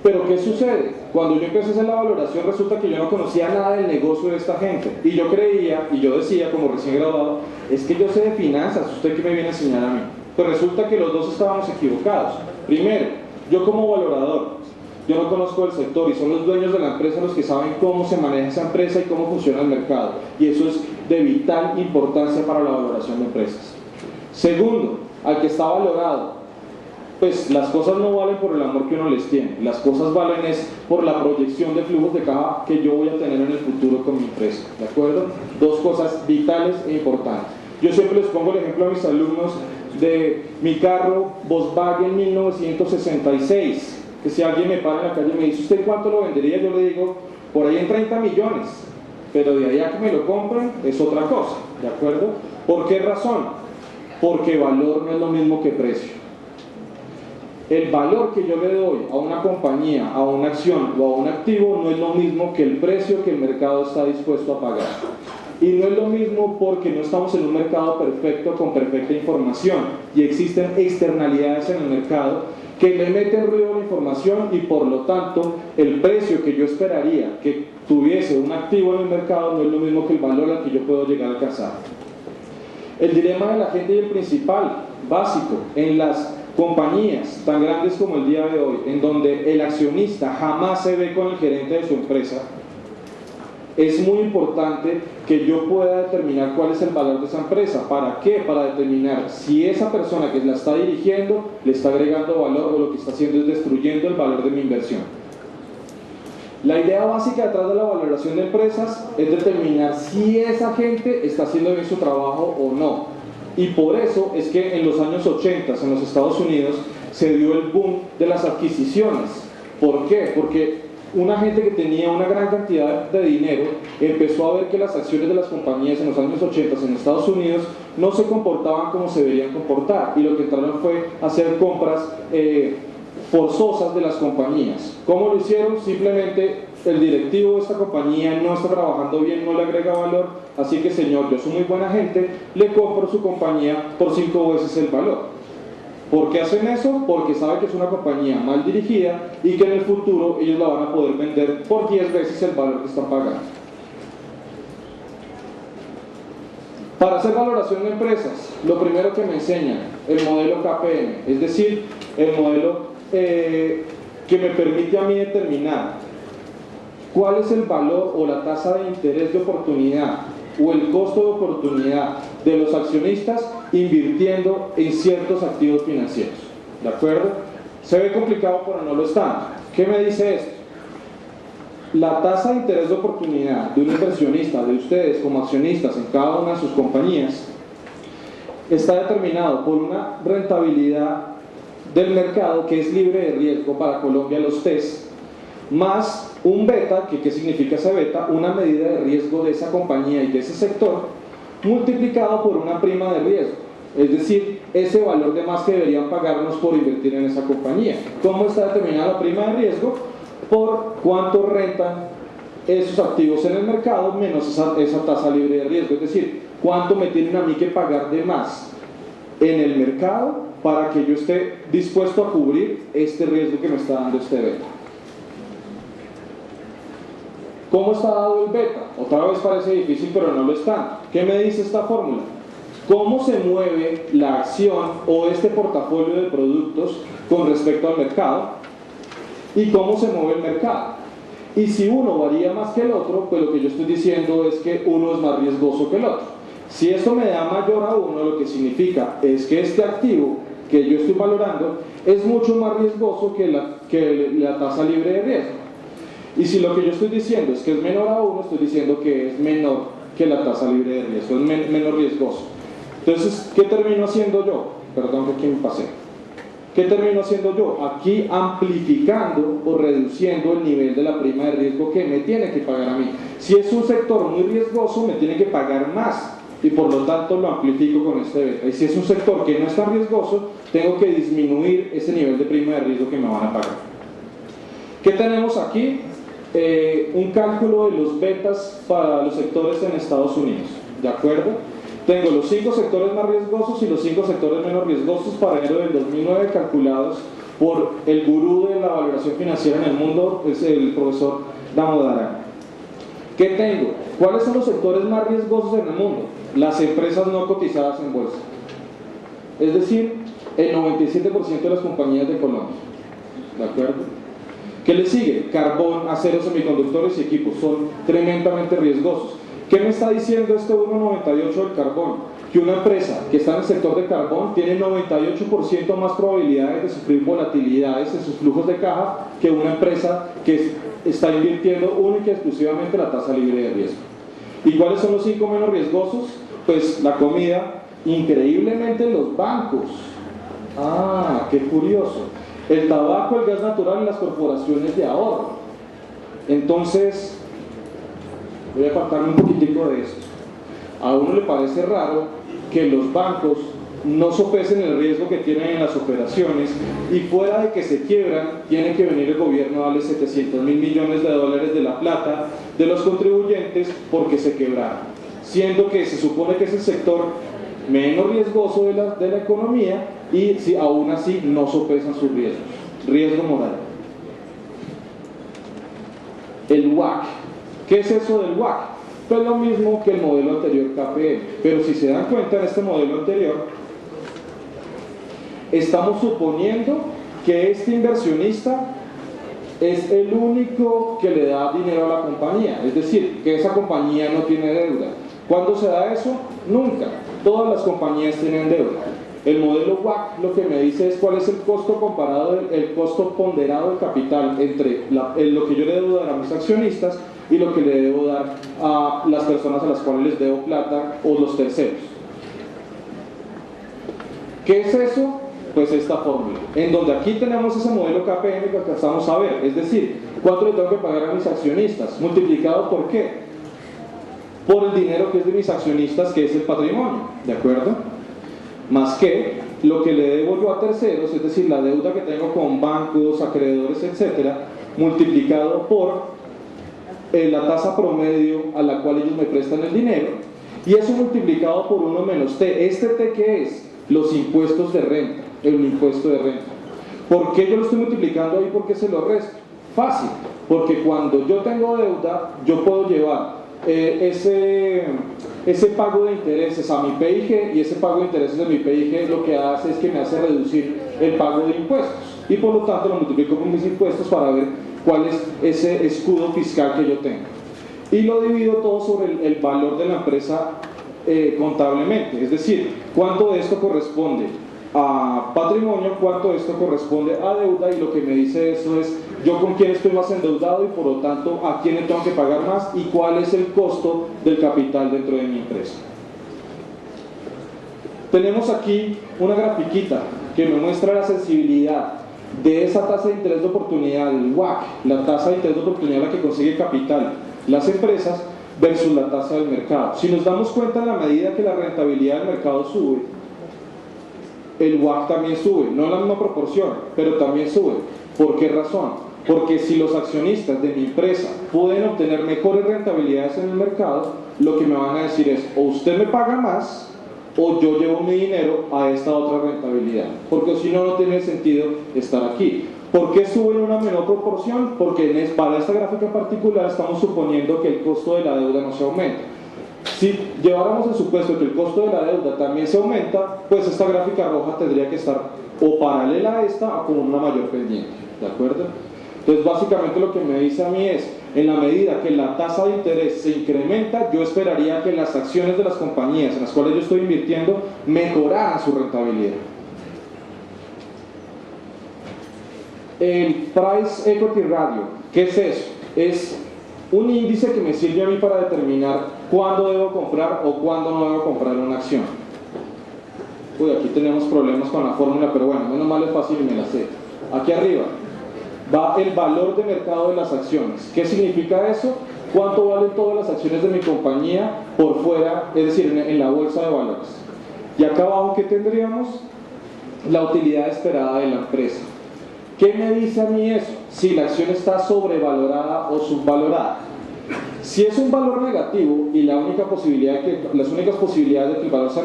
Pero ¿qué sucede? Cuando yo empecé a hacer la valoración, resulta que yo no conocía nada del negocio de esta gente. Y yo creía, y yo decía como recién graduado, es que yo sé de finanzas, ¿usted qué me viene a enseñar a mí? Pues resulta que los dos estábamos equivocados. Primero, yo como valorador, yo no conozco el sector y son los dueños de la empresa los que saben cómo se maneja esa empresa y cómo funciona el mercado. Y eso es de vital importancia para la valoración de empresas. Segundo, al que está valorado, pues las cosas no valen por el amor que uno les tiene, las cosas valen es por la proyección de flujos de caja que yo voy a tener en el futuro con mi empresa, ¿de acuerdo? Dos cosas vitales e importantes. Yo siempre les pongo el ejemplo a mis alumnos de mi carro Volkswagen 1966, que si alguien me para en la calle y me dice, ¿usted cuánto lo vendería? Yo le digo, por ahí en 30 millones, pero de ahí a que me lo compren es otra cosa, ¿de acuerdo? ¿Por qué razón? Porque valor no es lo mismo que precio. El valor que yo le doy a una compañía, a una acción o a un activo no es lo mismo que el precio que el mercado está dispuesto a pagar. Y no es lo mismo porque no estamos en un mercado perfecto con perfecta información y existen externalidades en el mercado que le meten ruido a la información y por lo tanto el precio que yo esperaría que tuviese un activo en el mercado no es lo mismo que el valor al que yo puedo llegar a alcanzar. El dilema de la gente y el principal, básico, en las compañías tan grandes como el día de hoy, en donde el accionista jamás se ve con el gerente de su empresa, es muy importante que yo pueda determinar cuál es el valor de esa empresa. ¿Para qué? Para determinar si esa persona que la está dirigiendo le está agregando valor o lo que está haciendo es destruyendo el valor de mi inversión. La idea básica detrás de la valoración de empresas es determinar si esa gente está haciendo bien su trabajo o no. Y por eso es que en los años 80 en los Estados Unidos se dio el boom de las adquisiciones. ¿Por qué? Porque una gente que tenía una gran cantidad de dinero empezó a ver que las acciones de las compañías en los años 80 en Estados Unidos no se comportaban como se deberían comportar y lo que entraron fue hacer compras forzosas de las compañías. ¿Cómo lo hicieron? Simplemente el directivo de esta compañía no está trabajando bien, no le agrega valor, así que señor, yo soy muy buena gente, le compro su compañía por 5 veces el valor. ¿Por qué hacen eso? Porque saben que es una compañía mal dirigida y que en el futuro ellos la van a poder vender por 10 veces el valor que están pagando. Para hacer valoración de empresas, lo primero que me enseñan, el modelo KPM, es decir, el modelo que me permite a mí determinar cuál es el valor o la tasa de interés de oportunidad o el costo de oportunidad de los accionistas invirtiendo en ciertos activos financieros. ¿De acuerdo? Se ve complicado, pero no lo está. ¿Qué me dice esto? La tasa de interés de oportunidad de un inversionista, de ustedes como accionistas en cada una de sus compañías, está determinado por una rentabilidad del mercado que es libre de riesgo para Colombia, los TES, más un beta, ¿qué significa ese beta? Una medida de riesgo de esa compañía y de ese sector, multiplicado por una prima de riesgo, es decir, ese valor de más que deberían pagarnos por invertir en esa compañía. ¿Cómo está determinada la prima de riesgo? Por cuánto rentan esos activos en el mercado menos esa tasa libre de riesgo, es decir, cuánto me tienen a mí que pagar de más en el mercado para que yo esté dispuesto a cubrir este riesgo que me está dando este beta. ¿Cómo está dado el beta? Otra vez parece difícil, pero no lo está. ¿Qué me dice esta fórmula? ¿Cómo se mueve la acción o este portafolio de productos con respecto al mercado? ¿Y cómo se mueve el mercado? Y si uno varía más que el otro, pues lo que yo estoy diciendo es que uno es más riesgoso que el otro. Si esto me da mayor a uno, lo que significa es que este activo que yo estoy valorando es mucho más riesgoso que la tasa libre de riesgo. Y si lo que yo estoy diciendo es que es menor a 1, estoy diciendo que es menor que la tasa libre de riesgo, es menos riesgoso. Entonces, ¿qué termino haciendo yo? Perdón que aquí me pasé. ¿Qué termino haciendo yo? Aquí amplificando o reduciendo el nivel de la prima de riesgo que me tiene que pagar a mí. Si es un sector muy riesgoso, me tiene que pagar más y por lo tanto lo amplifico con este beta. Y si es un sector que no es tan riesgoso, tengo que disminuir ese nivel de prima de riesgo que me van a pagar. ¿Qué tenemos aquí? Un cálculo de los betas para los sectores en Estados Unidos, ¿de acuerdo? Tengo los 5 sectores más riesgosos y los 5 sectores menos riesgosos para enero del 2009 calculados por el gurú de la valoración financiera en el mundo, es el profesor Damodaran. ¿Qué tengo? ¿Cuáles son los sectores más riesgosos en el mundo? Las empresas no cotizadas en bolsa. Es decir, el 97% de las compañías de Colombia. ¿De acuerdo? ¿Qué le sigue? Carbón, acero, semiconductores y equipos. Son tremendamente riesgosos. ¿Qué me está diciendo este 1,98 del carbón? Que una empresa que está en el sector de carbón tiene 98% más probabilidades de sufrir volatilidades en sus flujos de caja que una empresa que está invirtiendo única y exclusivamente la tasa libre de riesgo. ¿Y cuáles son los 5 menos riesgosos? Pues la comida, increíblemente los bancos. Ah, qué curioso. El tabaco, el gas natural y las corporaciones de ahorro. Entonces, voy a apartarme un poquitico de esto. A uno le parece raro que los bancos no sopesen el riesgo que tienen en las operaciones y fuera de que se quiebran, tiene que venir el gobierno a darle 700.000 millones de dólares de la plata de los contribuyentes porque se quebraron, siendo que se supone que es el sector menos riesgoso de la economía y si, aún así no sopesan sus riesgos. Riesgo moral. El WACC. ¿Qué es eso del WACC? Pues lo mismo que el modelo anterior KPM, pero si se dan cuenta en este modelo anterior, estamos suponiendo que este inversionista es el único que le da dinero a la compañía, es decir, que esa compañía no tiene deuda. ¿Cuándo se da eso? Nunca. Todas las compañías tienen deuda. El modelo WACC lo que me dice es cuál es el costo comparado, el costo ponderado del capital entre lo que yo le debo dar a mis accionistas y lo que le debo dar a las personas a las cuales les debo plata o los terceros. ¿Qué es eso? Pues esta fórmula, en donde aquí tenemos ese modelo KPM que alcanzamos a ver, es decir, ¿cuánto le tengo que pagar a mis accionistas? ¿Multiplicado por qué? Por el dinero que es de mis accionistas, que es el patrimonio, ¿de acuerdo? Más que lo que le debo yo a terceros, es decir, la deuda que tengo con bancos, acreedores, etcétera, multiplicado por la tasa promedio a la cual ellos me prestan el dinero, y eso multiplicado por 1 menos T. ¿Este T qué es? Los impuestos de renta, el impuesto de renta. ¿Por qué yo lo estoy multiplicando ahí? ¿Por qué se lo resto? Fácil, porque cuando yo tengo deuda, yo puedo llevar ese pago de intereses a mi PIG, y ese pago de intereses de mi PIG lo que hace es que me hace reducir el pago de impuestos, y por lo tanto lo multiplico por mis impuestos para ver cuál es ese escudo fiscal que yo tengo, y lo divido todo sobre el valor de la empresa contablemente, es decir, cuánto de esto corresponde a patrimonio, cuánto de esto corresponde a deuda, y lo que me dice eso es yo con quién estoy más endeudado y por lo tanto a quién le tengo que pagar más y cuál es el costo del capital dentro de mi empresa. Tenemos aquí una grafiquita que me muestra la sensibilidad de esa tasa de interés de oportunidad, el WACC, la tasa de interés de oportunidad a la que consigue capital las empresas versus la tasa del mercado. Si nos damos cuenta, en la medida que la rentabilidad del mercado sube, el WACC también sube, no en la misma proporción, pero también sube. ¿Por qué razón? Porque si los accionistas de mi empresa pueden obtener mejores rentabilidades en el mercado, lo que me van a decir es, o usted me paga más, o yo llevo mi dinero a esta otra rentabilidad, porque si no, no tiene sentido estar aquí. ¿Por qué sube en una menor proporción? Porque para esta gráfica en particular estamos suponiendo que el costo de la deuda no se aumenta. Si lleváramos el supuesto que el costo de la deuda también se aumenta, pues esta gráfica roja tendría que estar o paralela a esta o con una mayor pendiente, ¿de acuerdo? Entonces básicamente lo que me dice a mí es, en la medida que la tasa de interés se incrementa, yo esperaría que las acciones de las compañías en las cuales yo estoy invirtiendo mejoraran su rentabilidad. El Price Equity Radio, ¿qué es eso? Es un índice que me sirve a mí para determinar cuándo debo comprar o cuándo no debo comprar una acción. Uy, aquí tenemos problemas con la fórmula, pero bueno, menos mal es fácil y me la sé. Aquí arriba va el valor de mercado de las acciones. ¿Qué significa eso? ¿Cuánto valen todas las acciones de mi compañía por fuera, es decir, en la bolsa de valores? Y acá abajo, ¿qué tendríamos? La utilidad esperada de la empresa. ¿Qué me dice a mí eso? Si la acción está sobrevalorada o subvalorada. Si es un valor negativo y las únicas posibilidades de que el valor sea